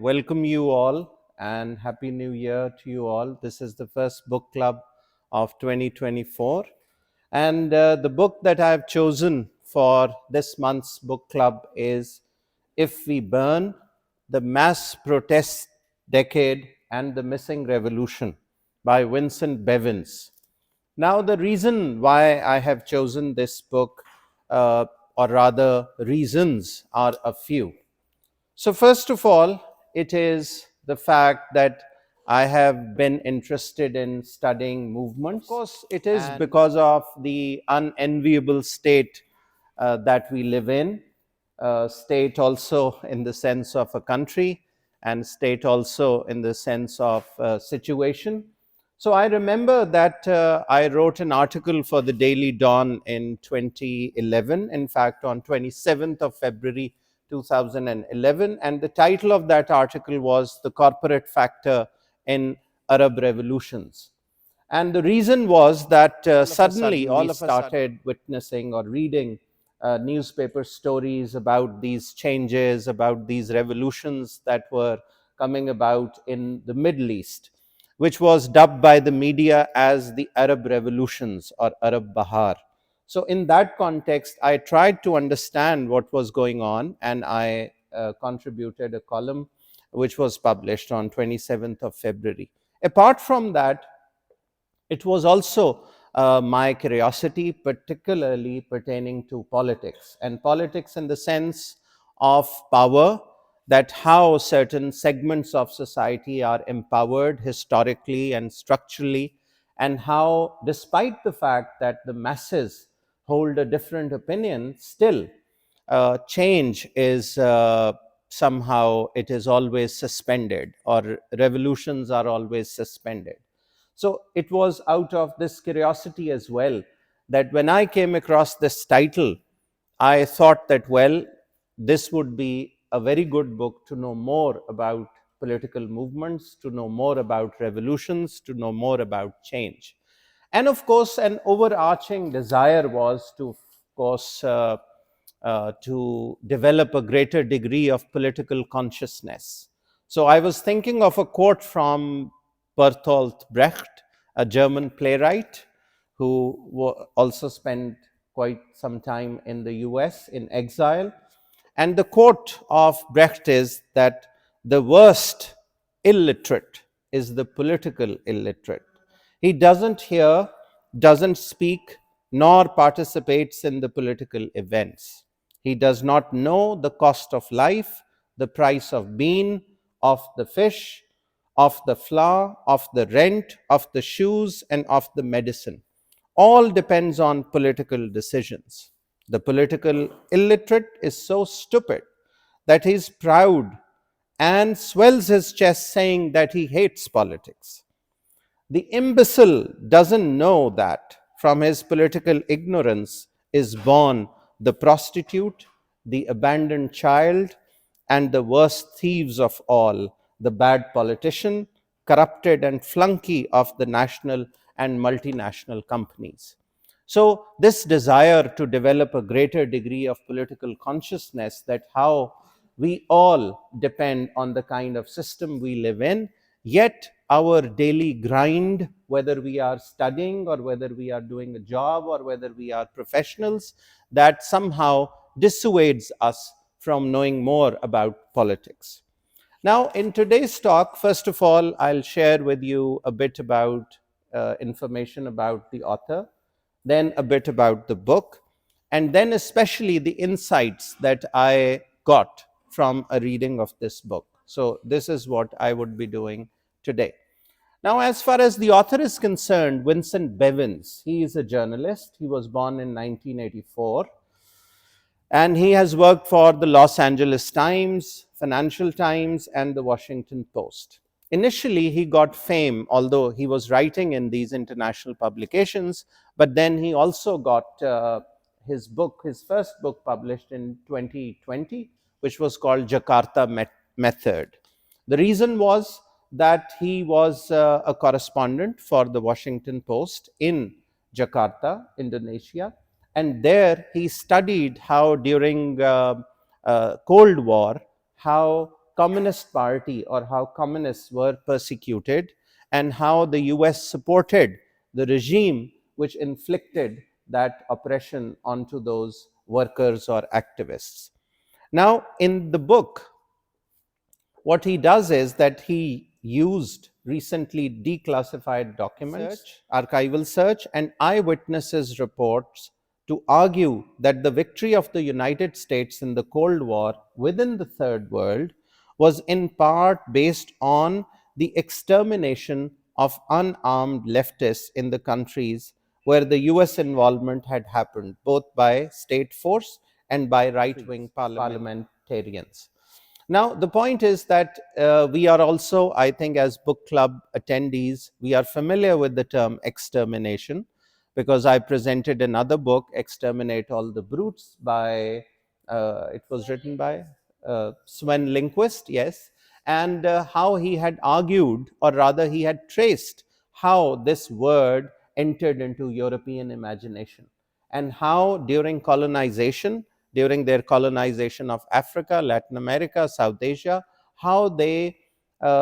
welcome you all and Happy New Year to you all. This is the first book club of 2024. And the book that I've chosen for this month's book club is If We Burn, The Mass Protest Decade and the Missing Revolution by Vincent Bevins. Now, the reason why I have chosen this book, or rather reasons, are a few. So first of all, it is the fact that I have been interested in studying movements. Of course, it is because of the unenviable state that we live in, state also in the sense of a country, and state also in the sense of situation. So I remember that I wrote an article for the Daily Dawn in 2011, in fact on 27th of February 2011, and the title of that article was The Corporate Factor in Arab Revolutions. And the reason was that suddenly we started witnessing or reading newspaper stories about these changes, about these revolutions that were coming about in the Middle East, which was dubbed by the media as the Arab revolutions or Arab Bahar. So in that context, I tried to understand what was going on, and I contributed a column which was published on 27th of February. Apart from that, it was also my curiosity, particularly pertaining to politics, and politics in the sense of power, that how certain segments of society are empowered historically and structurally, and how, despite the fact that the masses hold a different opinion, still change is somehow, it is always suspended, or revolutions are always suspended. So it was out of this curiosity as well that when I came across this title, I thought that, well, this would be a very good book to know more about political movements, to know more about revolutions, to know more about change. And of course, an overarching desire was to, of course, to develop a greater degree of political consciousness. So I was thinking of a quote from Bertolt Brecht, a German playwright who also spent quite some time in the US in exile. And the quote of Brecht is that the worst illiterate is the political illiterate. He doesn't hear, doesn't speak, nor participates in the political events. He does not know the cost of life, the price of bean, of the fish, of the flour, of the rent, of the shoes, and of the medicine. All depends on political decisions. The political illiterate is so stupid that he is proud and swells his chest saying that he hates politics. The imbecile doesn't know that from his political ignorance is born the prostitute, the abandoned child, and the worst thieves of all, the bad politician, corrupted and flunky of the national and multinational companies. So this desire to develop a greater degree of political consciousness, that how we all depend on the kind of system we live in, yet our daily grind, whether we are studying or whether we are doing a job or whether we are professionals, that somehow dissuades us from knowing more about politics. Now, in today's talk, first of all, I'll share with you a bit about information about the author, then a bit about the book, and then especially the insights that I got from a reading of this book. So this is what I would be doing today. Now, as far as the author is concerned, Vincent Bevins, he is a journalist. He was born in 1984. And he has worked for the Los Angeles Times, Financial Times, and the Washington Post. Initially, he got fame, although he was writing in these international publications, but then he also got his first book published in 2020, which was called Jakarta Method. The reason was that he was a correspondent for the Washington Post in Jakarta, Indonesia. And there he studied how during Cold War, how Communist Party or how communists were persecuted, and how the US supported the regime which inflicted that oppression onto those workers or activists. Now, in the book, what he does is that he used recently declassified documents, archival search, and eyewitnesses' reports to argue that the victory of the United States in the Cold War within the Third World was in part based on the extermination of unarmed leftists in the countries where the US involvement had happened, both by state force and by right wing parliamentarians. Now, the point is that we are also, I think, as book club attendees, we are familiar with the term extermination because I presented another book, Exterminate All the Brutes, by, it was written by Sven Lindquist, yes, and how he had argued, or rather, he had traced how this word entered into European imagination and how during colonization, during their colonization of Africa, Latin America, South Asia, how they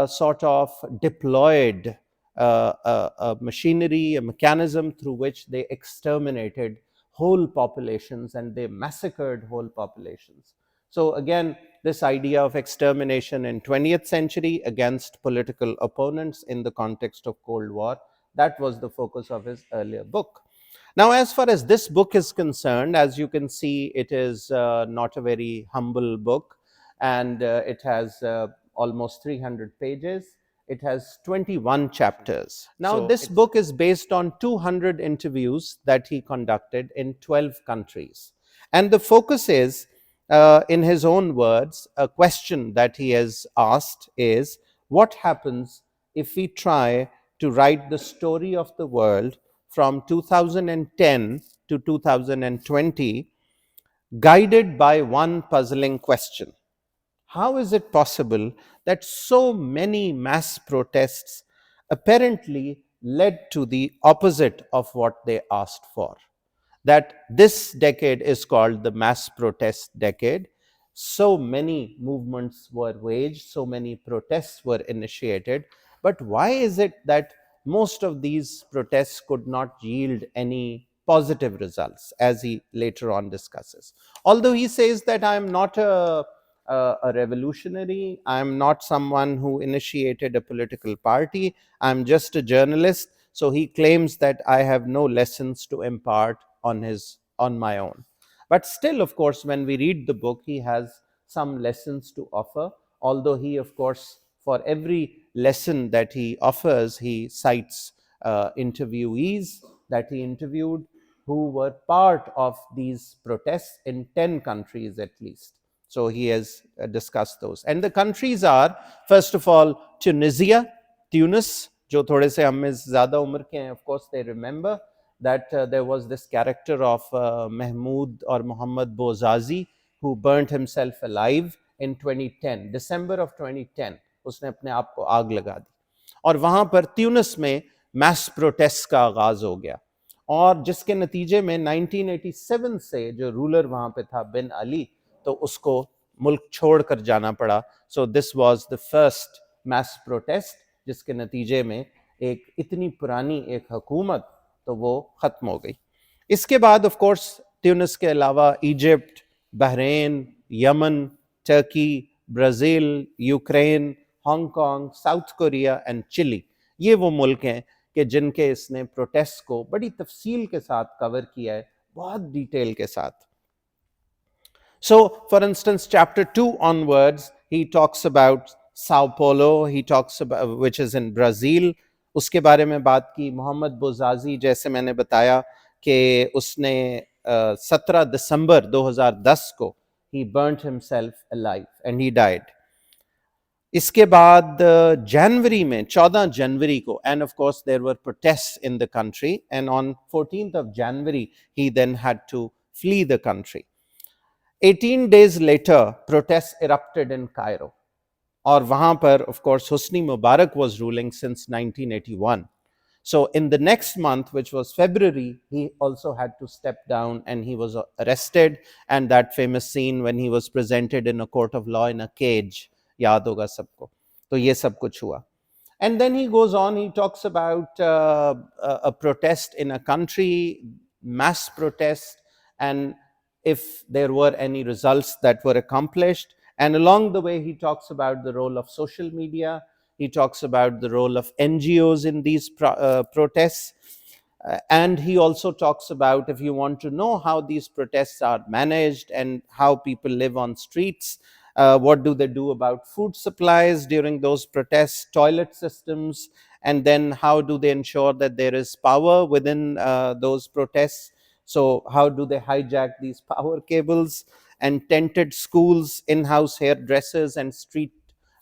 sort of deployed a machinery, a mechanism through which they exterminated whole populations and they massacred whole populations. So again, this idea of extermination in 20th century against political opponents in the context of Cold War, that was the focus of his earlier book. Now, as far as this book is concerned, as you can see, it is not a very humble book, and it has almost 300 pages. It has 21 chapters. Now, this book is based on 200 interviews that he conducted in 12 countries. And the focus is, in his own words, a question that he has asked is, what happens if we try to write the story of the world from 2010 to 2020, guided by one puzzling question? How is it possible that so many mass protests apparently led to the opposite of what they asked for? That this decade is called the mass protest decade. So many movements were waged, so many protests were initiated. But why is it that most of these protests could not yield any positive results, as he later on discusses? Although he says that I am not a revolutionary, I am not someone who initiated a political party, I'm just a journalist. So he claims that I have no lessons to impart on my own. But still, of course, when we read the book, he has some lessons to offer, although he, of course, for every lesson that he offers, he cites interviewees that he interviewed who were part of these protests in 10 countries at least. So he has discussed those. And the countries are, first of all, Tunisia, Tunis, जो थोड़े से हम में ज़्यादा उम्र के हैं, of course they remember that there was this character of Mahmoud or Muhammad Bouazizi who burnt himself alive in 2010, December of 2010. उसने अपने आप को आग लगा दी और वहाँ पर ट्यूनिस में mass protest का आगाज हो गया और जिसके नतीजे में 1987 से जो रूलर वहाँ पे था बिन अली, तो उसको मुल्क छोड़कर जाना पड़ा. So this was the first mass protest जिसके नतीजे में एक इतनी पुरानी एक हुकूमत तो वो खत्म हो गई. इसके बाद ऑफ कोर्स ट्यूनिस के अलावा Egypt, Bahrain, Yemen, Turkey, Brazil, Ukraine, Hong Kong, South Korea and Chile, ये वो मुल्क हैं कि जिनके इसने प्रोटेस्ट को बड़ी तफसील के साथ कवर किया है, बहुत डिटेल के साथ. So, for instance, chapter 2 onwards, he talks about Sao Paulo, he talks about, which is in Brazil. उसके बारे में बात की. मोहम्मद बौजाजी, जैसे मैंने बताया कि उसने 17 दिसंबर 2010 को he burnt himself alive and he died. इसके बाद जनवरी में 14 जनवरी को, and of course there were protests in the country, and on 14th of January he then had to flee the country. 18 days later, protests erupted in Cairo. और वहाँ पर, of course, Hosni Mubarak was ruling since 1981. So in the next month, which was February, he also had to step down and he was arrested. And that famous scene when he was presented in a court of law in a cage याद होगा सबको. तो ये सब कुछ हुआ. And then he goes on, he talks about a protest in a country, mass protest, and if there were any results that were accomplished. And along the way, he talks about the role of social media. He talks about the role of NGOs in these protests. And he also talks about, if you want to know how these protests are managed and how people live on streets, what do they do about food supplies during those protests, toilet systems, and then how do they ensure that there is power within those protests. So how do they hijack these power cables, and tented schools, in-house hairdressers, and street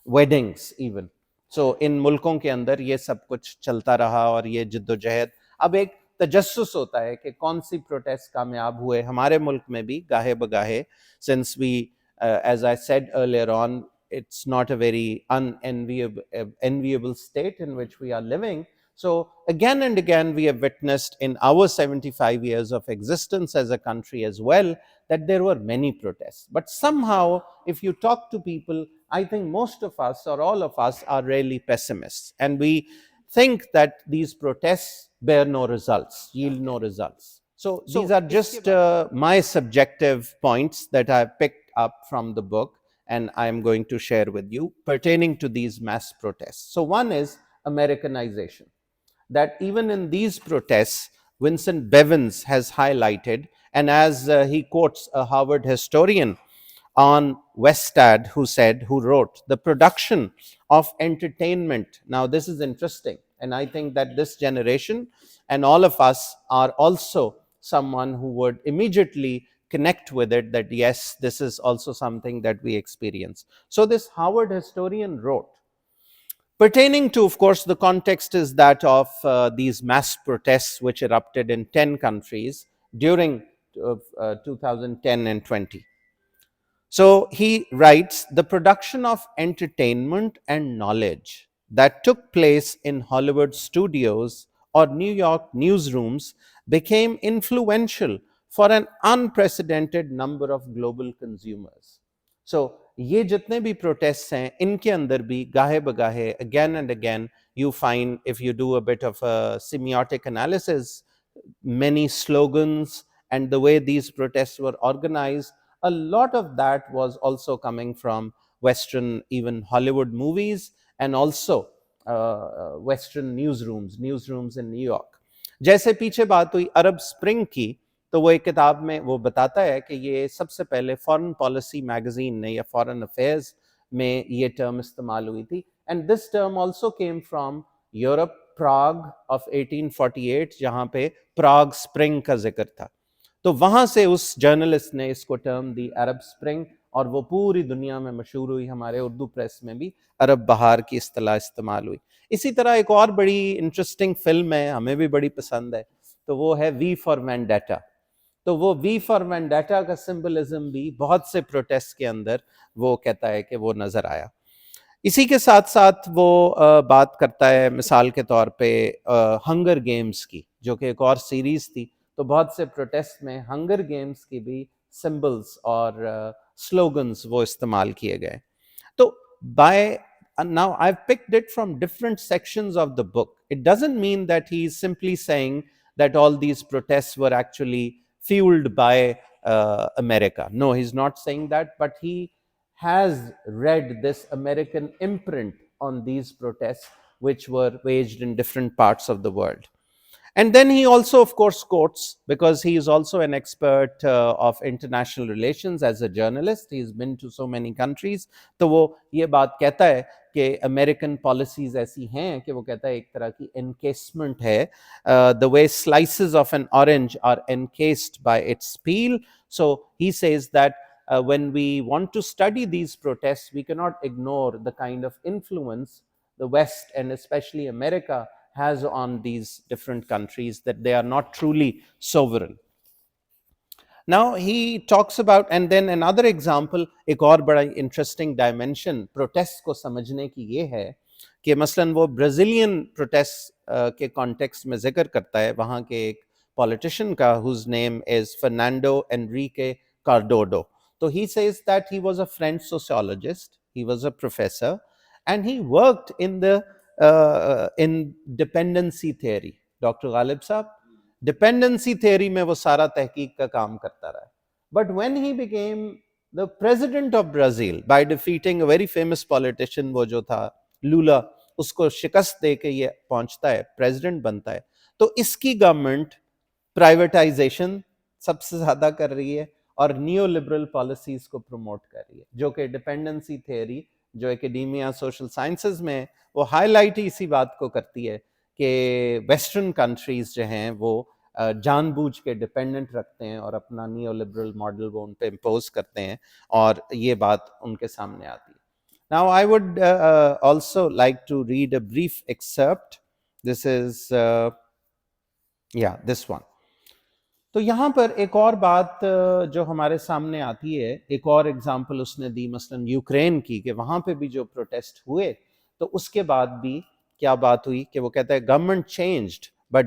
weddings even. So इन मुल्कों के अंदर ये सब कुछ चलता रहा और ये जिद्दोजहद. अब एक तजस्सुस होता है कि कौन सी प्रोटेस्ट कामयाब हुए हमारे मुल्क में भी गाहे बगाहे, since we as I said earlier on, it's not a very enviable state in which we are living. So again and again we have witnessed in our 75 years of existence as a country as well that there were many protests. But somehow, if you talk to people, I think most of us or all of us are really pessimists, and we think that these protests bear no results, yield no results. So these are just my subjective points that I've picked up from the book, and I'm going to share with you pertaining to these mass protests. So one is Americanization, that even in these protests, Vincent Bevins has highlighted, and as he quotes a Harvard historian on Westad, who wrote, the production of entertainment. Now, this is interesting, and I think that this generation and all of us are also someone who would immediately connect with it, that yes, this is also something that we experience. So this Harvard historian wrote, pertaining to, of course, the context is that of these mass protests which erupted in 10 countries during 2010 and 20. So he writes, the production of entertainment and knowledge that took place in Hollywood studios or New York newsrooms became influential for an unprecedented number of global consumers. So ये जितने भी protests हैं, इनके अंदर भी गाहे बगाहे, again and again, you find, if you do a bit of a semiotic analysis, many slogans and the way these protests were organized, a lot of that was also coming from Western, even Hollywood movies, and also Western newsrooms in New York. जैसे पीछे बात हुई अरब spring की, तो वो एक किताब में वो बताता है कि ये सबसे पहले फॉरेन पॉलिसी मैगजीन ने या फॉरेन अफेयर्स में ये टर्म इस्तेमाल हुई थी. And this term also came from Europe, Prague of 1848, जहां पे प्राग स्प्रिंग का जिक्र था. तो वहां से उस जर्नलिस्ट ने इसको टर्म दी अरब स्प्रिंग, और वो पूरी दुनिया में मशहूर हुई. हमारे उर्दू प्रेस में भी अरब बहार की इस्तेलाह इस्तेमाल हुई. इसी तरह एक और बड़ी इंटरेस्टिंग फिल्म है, हमें भी बड़ी पसंद है, तो वो है वी फॉर वेंडेटा. तो वो वी फॉर वेंडेटा का सिंबलिज्म भी बहुत से प्रोटेस्ट के अंदर वो कहता है कि वो नजर आया. इसी के साथ साथ वो बात करता है मिसाल के तौर पे हंगर गेम्स की, जो कि एक और सीरीज थी. तो बहुत से प्रोटेस्ट में हंगर गेम्स की भी सिंबल्स और स्लोगन्स वो इस्तेमाल किए गए. तो by now I've picked it from different sections of the book. It doesn't mean that he's simply saying that all these protests were actually fueled by America. No, he's not saying that, but he has read this American imprint on these protests which were waged in different parts of the world. And then he also, of course, quotes, because he is also an expert of international relations as a journalist. He's been to so many countries. तो वो ये बात कहता है कि American policies ऐसी हैं कि वो कहता है एक तरह की encasement है. The way slices of an orange are encased by its peel. So he says that when we want to study these protests, we cannot ignore the kind of influence the West and especially America has on these different countries, that they are not truly sovereign. Now he talks about, and then another example, एक और बड़ा interesting dimension protest को समझने की ये है कि मसलन वो ब्राजीलियन प्रोटेस्ट के कॉन्टेक्स्ट में जिक्र करता है वहाँ के एक पॉलिटिशियन का, whose name is Fernando Enrique Cardoso. So he says that he was a French sociologist. He was a professor and he worked in dependency theory. Dr. Ghalib साहब dependency theory में वो सारा तहकीक का काम करता रहा. But when he became the president of Brazil by defeating a very famous politician, वो जो था लूला, उसको शिकस्त दे के ये पहुंचता है, प्रेसिडेंट बनता है, तो इसकी गवर्नमेंट प्राइवेटाइजेशन सबसे ज्यादा कर रही है और नियो लिबरल पॉलिसीज को प्रमोट कर रही है, जो कि डिपेंडेंसी थ्योरी जो एकेडेमिया सोशल साइंसेज में वो हाईलाइट ही इसी बात को करती है कि वेस्टर्न कंट्रीज जो हैं वो जानबूझ के डिपेंडेंट रखते हैं और अपना नियो लिबरल मॉडल वो उन पे इम्पोज करते हैं और ये बात उनके सामने आती है. Now I would also like to read a brief excerpt. This is this one. तो यहाँ पर एक और बात जो हमारे सामने आती है, एक और एग्जाम्पल उसने दी मसलन यूक्रेन की, कि वहाँ पे भी जो प्रोटेस्ट हुए तो उसके बाद भी क्या बात हुई कि वो कहता है government changed but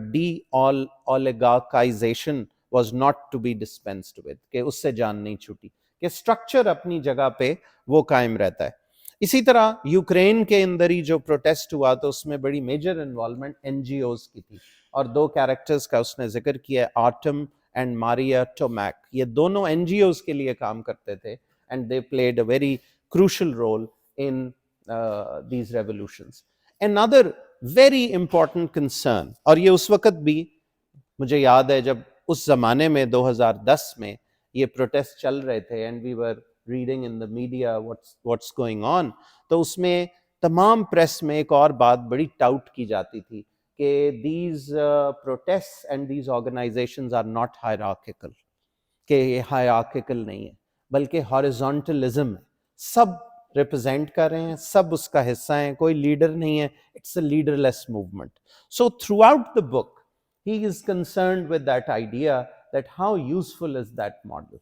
oligarchization was not to be dispensed with, कि उससे जान नहीं छूटी, कि स्ट्रक्चर अपनी जगह पे वो कायम रहता है. इसी तरह यूक्रेन के अंदर ही जो प्रोटेस्ट हुआ तो उसमें बड़ी मेजर इन्वॉल्वमेंट एनजीओज की थी और दो कैरेक्टर्स का उसने जिक्र किया है, आर्टम एंड मारिया टोमैक. ये दोनों एनजीओज के लिए काम करते थे and they played a very crucial role in these revolutions. Another very important concern, और ये उस वक्त भी मुझे याद है जब उस जमाने में 2010 में ये प्रोटेस्ट चल रहे थे and we were reading in the media what's going on, तो उसमें तमाम प्रेस में एक और बात बड़ी टाउट की जाती थी कि these protests and these organizations are not hierarchical, कि ये hierarchical नहीं है बल्कि horizontalism है, सब रिप्रेजेंट कर रहे हैं, सब उसका हिस्सा हैं, कोई लीडर नहीं है, it's a leaderless movement. So throughout the book he is concerned with that idea that how useful is that model.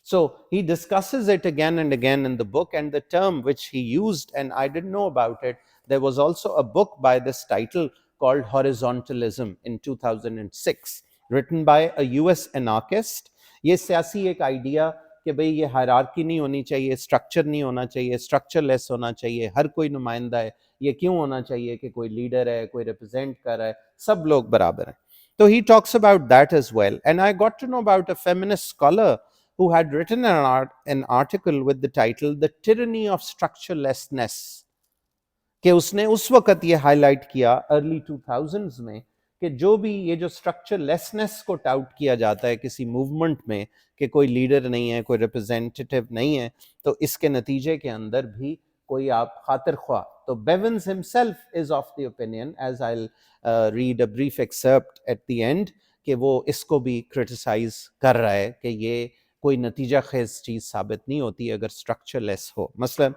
So he discusses it again and again in the book, and the term which he used, and I didn't know about it, there was also a book by this title called Horizontalism in 2006, written by a US anarchist. ये सियासी एक idea कि भाई ये hierarchy नहीं होनी चाहिए, structure नहीं होना चाहिए, स्ट्रक्चरलेस होना चाहिए, हर कोई नुमाइंदा है, ये क्यों होना चाहिए कि कोई लीडर है, कोई रिप्रेजेंट कर रहा है, सब लोग बराबर हैं. So he talks about that as well. And I got to know about a feminist scholar who had written an article with the title The Tyranny of Structurelessness, कि उसने उस वक्त ये हाईलाइट किया अर्ली 2000s में कि जो भी ये जो स्ट्रक्चरलेसनेस को टाउट किया जाता है किसी मूवमेंट में कि कोई लीडर नहीं है, कोई रिप्रेजेंटेटिव नहीं है, तो इसके नतीजे के अंदर भी कोई आप खातिर ख्वाह. तो Bevins himself is of the opinion, as I'll read a brief excerpt at the end, कि वो इसको भी क्रिटिसाइज कर रहा है कि ये कोई नतीजा खेज चीज साबित नहीं होती अगर स्ट्रक्चरलेस हो. मसलन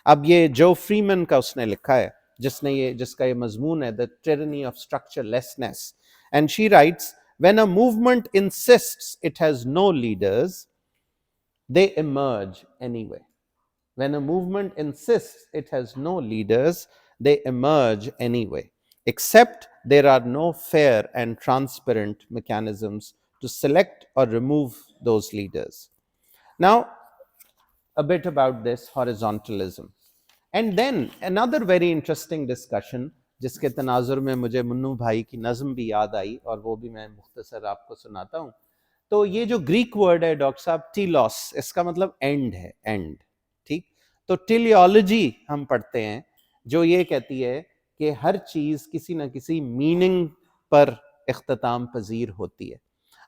अब ये जो फ्रीमैन का उसने लिखा है, जिसका ये मजमून है, the tyranny of structurelessness, and she writes, when a movement insists it has no leaders, they emerge anyway. When a movement insists it has no leaders, they emerge anyway, except there are no fair and transparent mechanisms to select or remove those leaders. Now, a bit about this horizontalism. And then another very interesting discussion, जिसके तनाजुर में मुझे मुन्नू भाई की नज़म भी याद आई और वो भी मैं मुख्तसर आपको सुनाता हूँ. तो ये जो ग्रीक वर्ड है डॉक्टर साहब, टीलॉस, इसका मतलब एंड है, एंड. ठीक, तो टेलियोलॉजी हम पढ़ते हैं जो ये कहती है कि हर चीज किसी न किसी मीनिंग पर इख्तिताम पजीर होती है.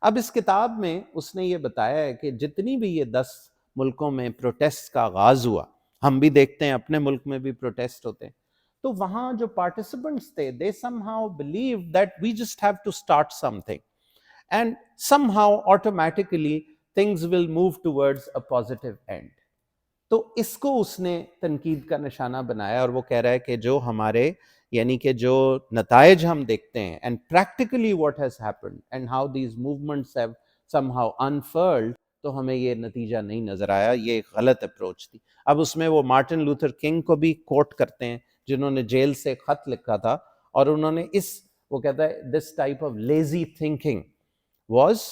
अब इस किताब में उसने ये बताया है कि जितनी भी ये 10 मुल्कों में प्रोटेस्ट का आगाज हुआ, हम भी देखते हैं अपने मुल्क में भी प्रोटेस्ट होते हैं, तो वहां जो पार्टिसिपेंट्स थे, they somehow believe that we just have to start something and somehow automatically things will move towards a positive end. तो इसको उसने तनकीद का निशाना बनाया और वो कह रहा है कि जो हमारे यानी कि जो नताइज हम देखते हैं and practically what has happened and how these movements have somehow unfurled, तो हमें ये नतीजा नहीं नजर आया, ये एक गलत अप्रोच थी. अब उसमें वो मार्टिन लूथर किंग को भी कोट करते हैं जिन्होंने जेल से खत लिखा था और उन्होंने वो कहता है this type of lazy thinking was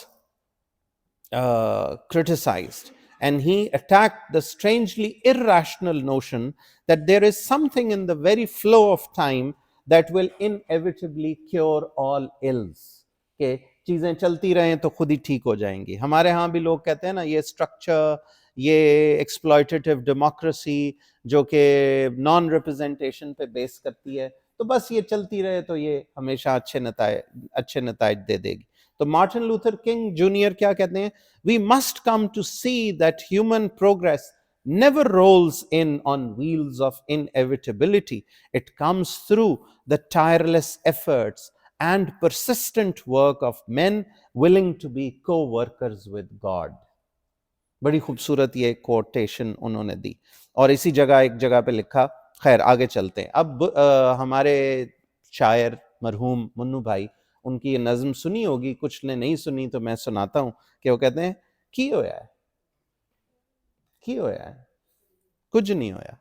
criticized, and he attacked the strangely irrational notion that there is something in the very flow of time that will inevitably cure all ills. कि चीजें चलती रहें तो खुद ही ठीक हो जाएंगी. हमारे यहाँ भी लोग कहते हैं ना, ये स्ट्रक्चर, ये एक्सप्लॉयटेटिव डेमोक्रेसी जो कि नॉन रिप्रेजेंटेशन पे बेस करती है, तो बस ये चलती रहे तो ये हमेशा अच्छे नताइज दे देगी. तो मार्टिन लूथर किंग जूनियर क्या कहते हैं? We must come to see that human progress never rolls in on wheels of inevitability. It comes through the tireless efforts and persistent work of men willing to be co-workers with God. बड़ी खूबसूरत ये quotation उन्होंने दी, और इसी जगह एक जगह पे लिखा. खैर आगे चलते हैं. अब हमारे शायर मरहूम मुन्नू भाई, उनकी ये नज़म सुनी होगी, कुछ ने नहीं सुनी तो मैं सुनाता हूं कि वो कहते हैं, की होया है, कुछ नहीं होया,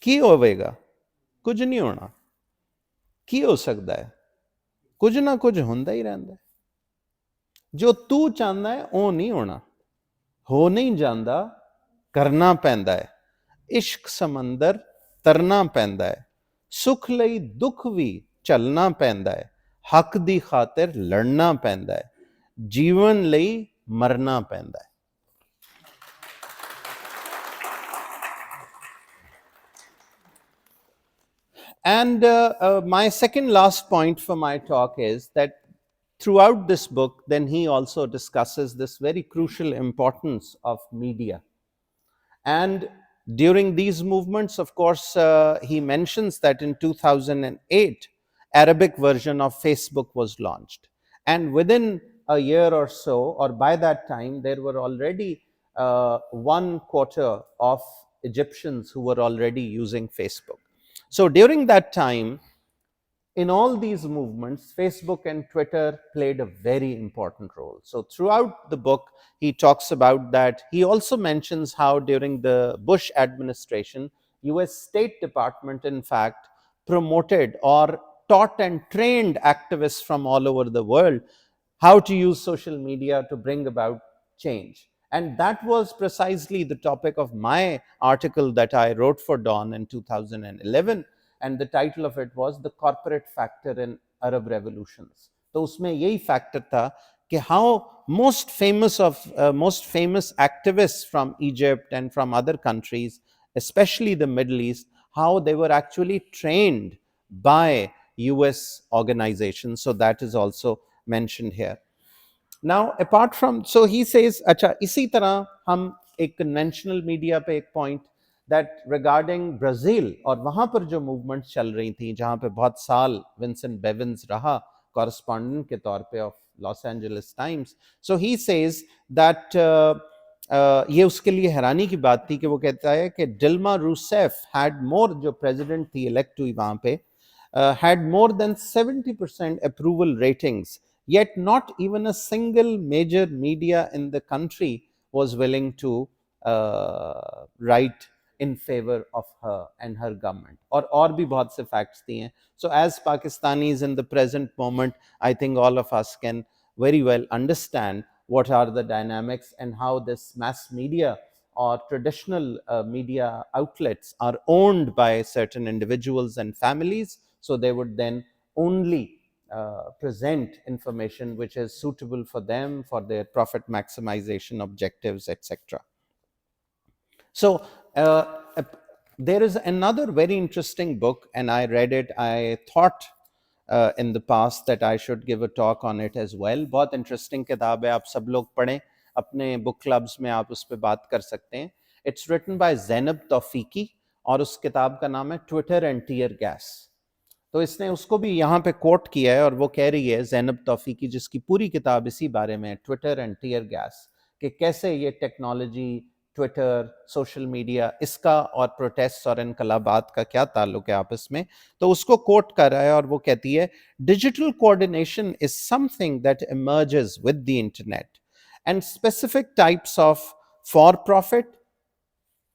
की होवेगा, कुछ नहीं होना, की हो सकता है, कुछ ना कुछ होंदा ही रहंदा है, जो तू चाहता है वो नहीं होना, हो नहीं जांदा, करना पैंदा है, इश्क समंदर तरना पैंदा है, सुख लई दुख भी चलना पैंदा है, हक दी खातिर लड़ना पैंदा है, जीवन लई मरना पैंदा है. And my second last point for my talk is that throughout this book, then he also discusses this very crucial importance of media. And during these movements, of course, he mentions that in 2008, Arabic version of Facebook was launched. And within a year or so, or by that time, there were already 1/4 of Egyptians who were already using Facebook. So during that time, in all these movements, Facebook and Twitter played a very important role. So throughout the book, he talks about that. He also mentions how during the Bush administration, US State Department, in fact, promoted or taught and trained activists from all over the world how to use social media to bring about change. And that was precisely the topic of my article that I wrote for Dawn in 2011. And the title of it was The Corporate Factor in Arab Revolutions. तो उसमें यही factor था कि how most famous activists from Egypt and from other countries, especially the Middle East, how they were actually trained by US organizations. So that is also mentioned here. Now, apart from, so he says, अच्छा, इसी तरह हम एक conventional media पे एक point that regarding Brazil, और वहाँ पर जो movements चल रही थी, जहाँ पे बहुत साल Vincent Bevins रहा correspondent के तौर पे of Los Angeles Times. So he says that ये उसके लिए हैरानी की बात थी कि वो कहता है कि Dilma Rousseff had more, जो president थी elect हुई वहाँ पे, had more than 70% approval ratings. Yet not even a single major media in the country was willing to write in favor of her and her government. और भी बहुत से facts दिए हैं. So as Pakistanis in the present moment, I think all of us can very well understand what are the dynamics and how this mass media or traditional media outlets are owned by certain individuals and families. So they would then only present information which is suitable for them, for their profit maximization objectives, etc. So there is another very interesting book, and I read it. I thought in the past that I should give a talk on it as well. बहुत interesting किताब है, आप सब लोग पढ़ें, अपने book clubs में आप उस पर बात कर सकते हैं. It's written by Zainab Tawfiqi, और उस किताब का नाम है Twitter and Tear Gas. तो इसने उसको भी यहाँ पे कोट किया है, और वो कह रही है ज़ैनब तौफीकी, जिसकी पूरी किताब इसी बारे में, ट्विटर एंड टीयर गैस, कि कैसे ये टेक्नोलॉजी, ट्विटर, सोशल मीडिया, इसका और प्रोटेस्ट और इनकलाबात का क्या ताल्लुक है आपस में. तो उसको कोट कर रहा है, और वो कहती है, digital coordination is something that emerges with the internet, and specific types of for profit,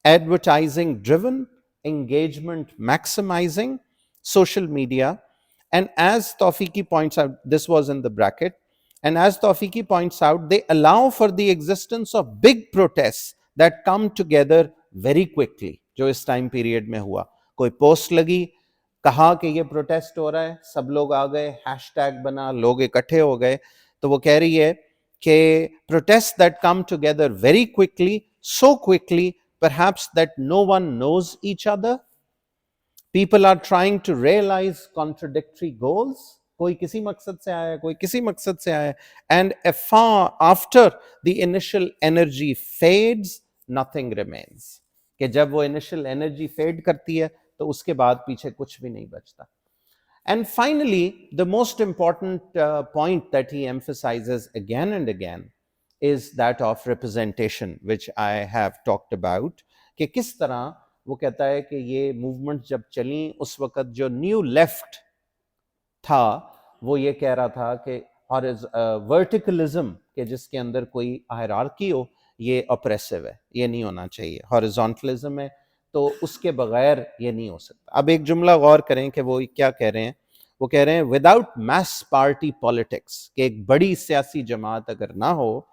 advertising driven, engagement maximizing social media. And as Tawfiqi points out, this was in the bracket, and as Tawfiqi points out, they allow for the existence of big protests that come together very quickly, जो इस time period में हुआ. कोई post लगी, कहा कि ये protest हो रहा है, सब लोग आ गए, हैशटैग बना, लोग इकट्ठे हो गए. तो वो कह रही है कि protest that come together very quickly, so quickly perhaps that no one knows each other. People are trying to realize contradictory goals. कोई किसी मकसद से आया है, कोई किसी मकसद से आया है. And far after the initial energy fades, nothing remains. कि जब वो initial energy fade करती है तो उसके बाद पीछे कुछ भी नहीं बचता. And finally, the most important point that he emphasizes again and again is that of representation, which I have talked about. कि किस तरह वो कहता है कि ये मूवमेंट जब चली उस वक्त जो न्यू लेफ्ट था वो ये कह रहा था कि वर्टिकलिज्म के जिसके अंदर कोई हायरार्की हो ये ऑप्रेसिव है, ये नहीं होना चाहिए. हॉरिजॉन्टलिज्म है तो उसके बगैर ये नहीं हो सकता. अब एक जुमला गौर करें कि वो क्या कह रहे हैं. वो कह रहे हैं विदाउट मैस पार्टी पॉलिटिक्स, कि एक बड़ी सियासी जमात अगर ना हो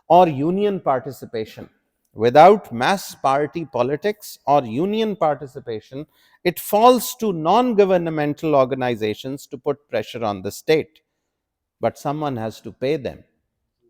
और union participation, without mass party politics or union participation, it falls to non-governmental organizations to put pressure on the state. But someone has to pay them.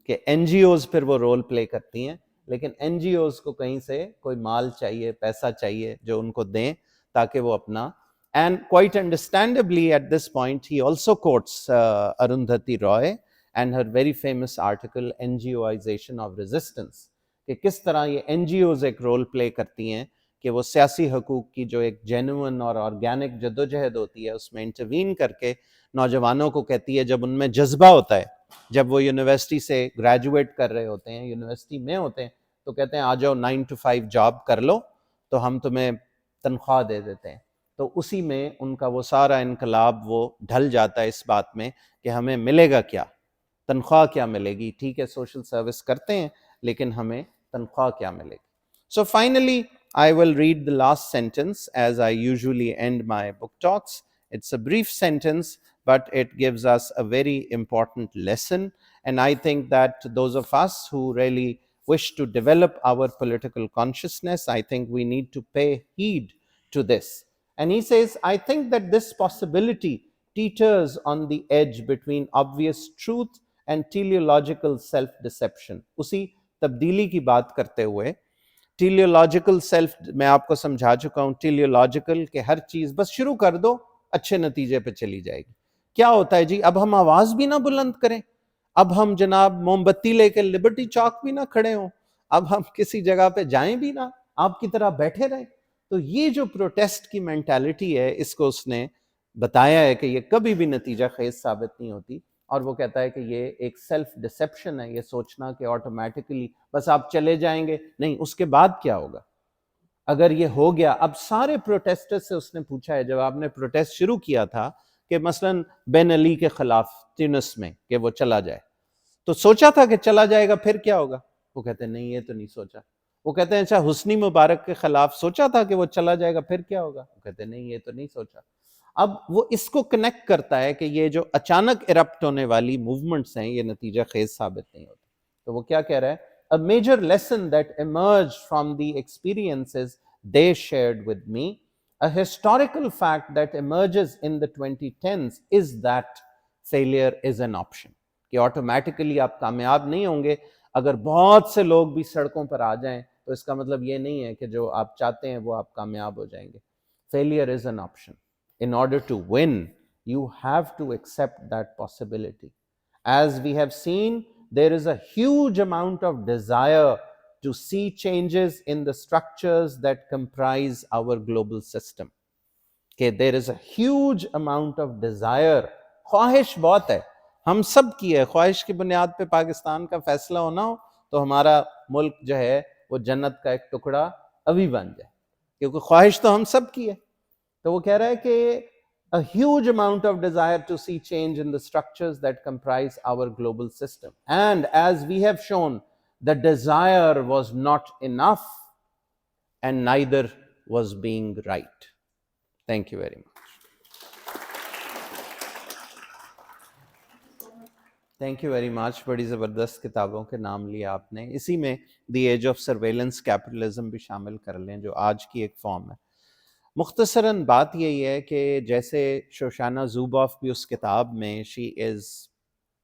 कि NGOs फिर वो रोल प्ले करती हैं, लेकिन NGOs को कहीं से कोई माल चाहिए, पैसा चाहिए जो उनको दें ताकि वो अपना. And quite understandably at this point he also quotes Arundhati Roy and her very famous article NGOization of Resistance. कि किस तरह ये NGOs एक रोल प्ले करती हैं कि वो सियासी हकूक़ की जो एक जेन्युइन और ऑर्गेनिक जद्दोजहद होती है उसमें इंटरवीन करके नौजवानों को कहती है, जब उनमें जज्बा होता है, जब वो यूनिवर्सिटी से ग्रेजुएट कर रहे होते हैं, यूनिवर्सिटी में होते हैं, तो कहते हैं आ जाओ 9 to 5 जॉब कर लो तो हम तुम्हें तनख्वाह दे देते हैं. तो उसी में उनका वो सारा इनकलाब वो ढल जाता है इस बात में कि हमें मिलेगा क्या, तनख्वाह क्या मिलेगी. ठीक है सोशल सर्विस करते हैं लेकिन हमें तनख्वाह क्या मिलेगी. So finally, I will read the last sentence as I usually end my book talks. It's a brief sentence, but it gives us a very important lesson. And I think that those of us who really wish to develop our political consciousness, I think we need to pay heed to this. And he says, I think that this possibility teeters on the edge between obvious truth and teleological self-deception. उसी तब्दीली की बात करते हुए टीलियोलॉजिकल self मैं आपको समझा चुका हूं. टीलियोलॉजिकल के हर चीज बस शुरू कर दो अच्छे नतीजे पे चली जाएगी. क्या होता है जी, अब हम आवाज भी ना बुलंद करें, अब हम जनाब मोमबत्ती लेकर लिबर्टी चौक भी ना खड़े हों, अब हम किसी जगह पे जाएं भी ना, आपकी तरह बैठे रहें. तो ये जो प्रोटेस्ट की मेंटालिटी है इसको उसने बताया है कि ये कभी भी नतीजा खेज साबित नहीं होती. और वो कहता है कि ये एक सेल्फ डिसेप्शन है, ये सोचना कि ऑटोमेटिकली बस आप चले जाएंगे. नहीं, उसके बाद क्या होगा अगर ये हो गया. अब सारे प्रोटेस्टर्स से उसने पूछा है, जब आपने प्रोटेस्ट शुरू किया था कि मसलन बेन अली के खिलाफ ट्यूनिस में कि वो चला जाए, तो सोचा था कि चला जाएगा फिर क्या होगा. वो कहते हैं नहीं, ये तो नहीं सोचा. वो कहते हैं अच्छा हुस्नी मुबारक के खिलाफ सोचा था कि वो चला जाएगा फिर क्या होगा. वो कहते हैं नहीं, ये तो नहीं सोचा. अब वो इसको कनेक्ट करता है कि ये जो अचानक इरप्ट होने वाली मूवमेंट्स हैं ये नतीजा खेज साबित नहीं होती. तो वो क्या कह रहा है, a major lesson that emerge from the experiences they shared with me, a historical fact that emerges in the 2010s is that failure is an option. कि ऑटोमेटिकली आप कामयाब नहीं होंगे. अगर बहुत से लोग भी सड़कों पर आ जाएं तो इसका मतलब ये नहीं है कि जो आप चाहते हैं वो आप कामयाब हो जाएंगे. Failure is an option. In order to win, you have to accept that possibility. As we have seen, there is a huge amount of desire to see changes in the structures that comprise our global system. Okay, there is a huge amount of desire. ख्वाहिश बहुत है, हम सब की है. ख्वाहिश की बुनियाद पे पाकिस्तान का फैसला होना हो तो हमारा मुल्क जो है वो जन्नत का एक टुकड़ा अभी बन जाए, क्योंकि ख्वाहिश तो हम सब की है. तो वो कह रहा है कि a huge amount of desire to see change in the structures that comprise our global system. And as we have shown, the desire was not enough and neither was being right. Thank you very much. Thank you very much. बड़ी ज़बरदस्त किताबों के नाम लिए आपने। इसी में the age of surveillance capitalism भी शामिल कर लें, जो आज की एक फॉर्म है। मुख्तसरन बात यही है कि जैसे शोशाना ज़ुबॉफ भी उस किताब में she is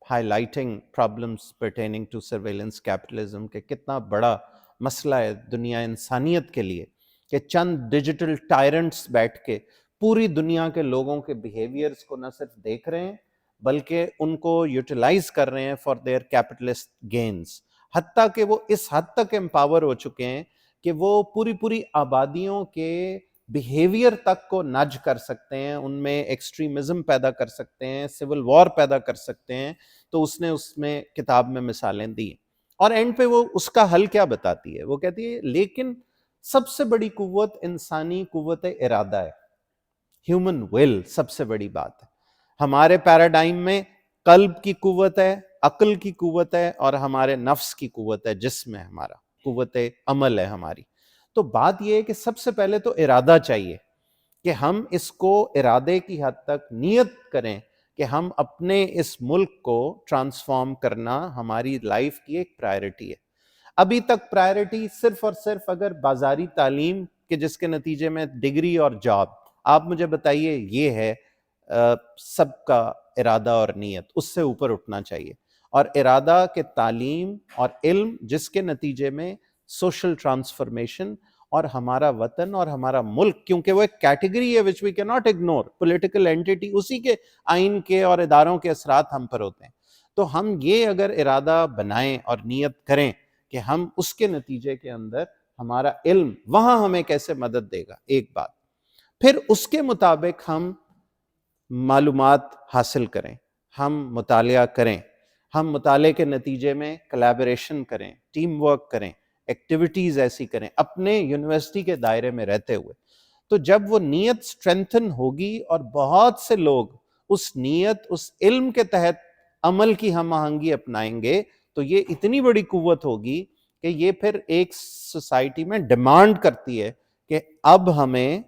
highlighting problems pertaining to surveillance capitalism के कितना बड़ा मसला है दुनिया इंसानियत के लिए, कि चंद डिजिटल टायरेंट्स बैठ के पूरी दुनिया के लोगों के बिहेवियर्स को न सिर्फ देख रहे हैं बल्कि उनको यूटिलाइज कर रहे हैं फॉर देयर कैपिटलिस्ट गेन्स। हत्ता कि वो इस हद तक एम्पावर हो चुके हैं कि वो पूरी पूरी आबादियों के बिहेवियर तक को नज कर सकते हैं, उनमें एक्सट्रीमिज्म पैदा कर सकते हैं, सिविल वॉर पैदा कर सकते हैं। तो उसने उसमें किताब में मिसालें दी और एंड पे वो उसका हल क्या बताती है। वो कहती है लेकिन सबसे बड़ी कुव्वत इंसानी कुव्वत इरादा है, ह्यूमन विल सबसे बड़ी बात है। हमारे पैराडाइम में कल्ब की कुव्वत है, अक्ल की कुव्वत है और हमारे नफ्स की कुव्वत है, जिस्म है हमारा, कुव्वत अमल है हमारी। तो बात यह है कि सबसे पहले तो इरादा चाहिए कि हम इसको इरादे की हद तक नियत करें कि हम अपने इस मुल्क को ट्रांसफॉर्म करना हमारी लाइफ की एक प्रायोरिटी है। अभी तक प्रायोरिटी सिर्फ और सिर्फ अगर बाजारी तालीम के जिसके नतीजे में डिग्री और जॉब, आप मुझे बताइए ये है सबका इरादा और नियत, उससे ऊपर उठना चाहिए। और इरादा के तालीम और इल्म जिसके नतीजे में सोशल ट्रांसफॉर्मेशन और हमारा वतन और हमारा मुल्क, क्योंकि वो एक कैटेगरी है which we can not ignore, political entity, उसी के आइन के और इदारों के असरात हम पर होते हैं। तो हम ये अगर इरादा बनाएं और नियत करें कि हम उसके नतीजे के अंदर हमारा इल्म वहां हमें कैसे मदद देगा, एक बात। फिर उसके मुताबिक हम मालूमात हासिल करें, हम मुतालिया करें, हम मुताले के नतीजे में कोलैबोरेशन करें, टीम वर्क करें, एक्टिविटीज ऐसी करें अपने यूनिवर्सिटी के दायरे में रहते हुए। तो जब वो नीयत स्ट्रेंथन होगी और बहुत से लोग उस नीयत, उस इल्म के तहत अमल की हम आहंगी अपनाएंगे, तो ये इतनी बड़ी कुव्वत होगी कि ये फिर एक सोसाइटी में डिमांड करती है कि अब हमें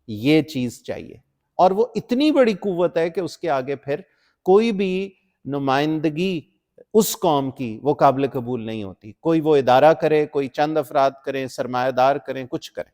ये चीज चाहिए। और वो इतनी बड़ी कुव्वत है कि उसके आगे फिर कोई भी नुमाइंदगी उस कौम की वो काबिल कबूल नहीं होती। कोई वो इदारा करे, कोई चंद अफराद करें, सरमायादार करें, कुछ करें।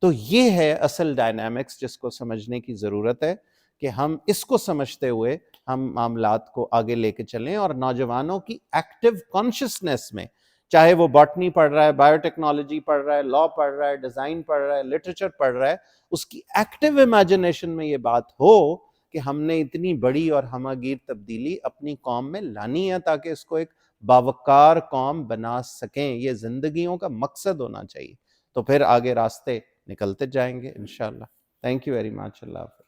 तो ये है असल डायनामिक्स जिसको समझने की जरूरत है कि हम इसको समझते हुए हम मामलात को आगे लेके चलें और नौजवानों की एक्टिव कॉन्शियसनेस में, चाहे वो बॉटनी पढ़ रहा है, बायोटेक्नोलॉजी पढ़ रहा है, लॉ पढ़ रहा है, डिजाइन पढ़ रहा है, लिटरेचर पढ़ रहा है, उसकी एक्टिव इमेजिनेशन में ये बात हो कि हमने इतनी बड़ी और हमागीर तब्दीली अपनी कौम में लानी है ताकि इसको एक बावकार कौम बना सकें। ये जिंदगियों का मकसद होना चाहिए। तो फिर आगे रास्ते निकलते जाएंगे इंशाल्लाह। Thank you very much. अल्लाह हाफ़िज़।